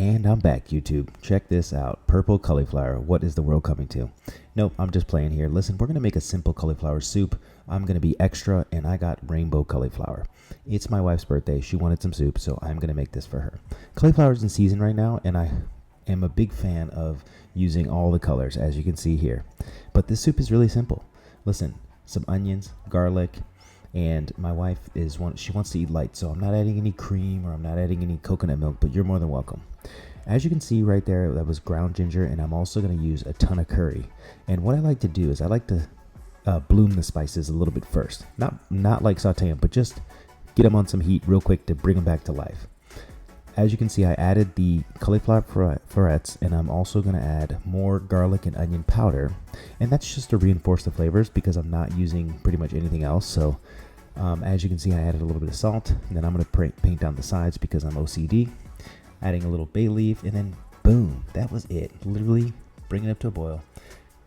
And I'm back, YouTube. Check this out. Purple cauliflower. What is the world coming to? Nope, I'm just playing here. Listen, we're going to make a simple cauliflower soup. I'm going to be extra, and I got rainbow cauliflower. It's my wife's birthday. She wanted some soup, so I'm going to make this for her. Cauliflower's in season right now, and I am a big fan of using all the colors, as you can see here. But this soup is really simple. Listen, some onions, garlic, and my wife she wants to eat light, so I'm not adding any cream or I'm not adding any coconut milk, but you're more than welcome. As you can see right there, that was ground ginger, and I'm also going to use a ton of curry. And what I like to do is I like to bloom the spices a little bit first. Not like saute them, but just get them on some heat real quick to bring them back to life. As you can see, I added the cauliflower florets, and I'm also going to add more garlic and onion powder. And that's just to reinforce the flavors because I'm not using pretty much anything else. So as you can see, I added a little bit of salt, and then I'm going to paint down the sides because I'm OCD. Adding a little bay leaf, and then boom, that was it. Literally bring it up to a boil,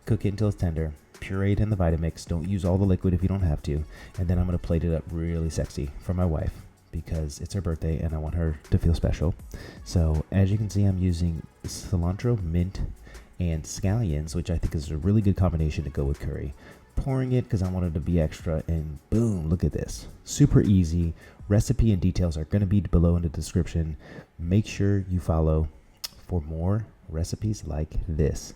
cook it until it's tender, puree it in the Vitamix. Don't use all the liquid if you don't have to. And then I'm going to plate it up really sexy for my wife because it's her birthday and I want her to feel special. So as you can see, I'm using cilantro, mint, and scallions, which I think is a really good combination to go with curry. Pouring it because I wanted to be extra, and boom, look at this. Super easy. Recipe and details are going to be below in the description. Make sure you follow for more recipes like this.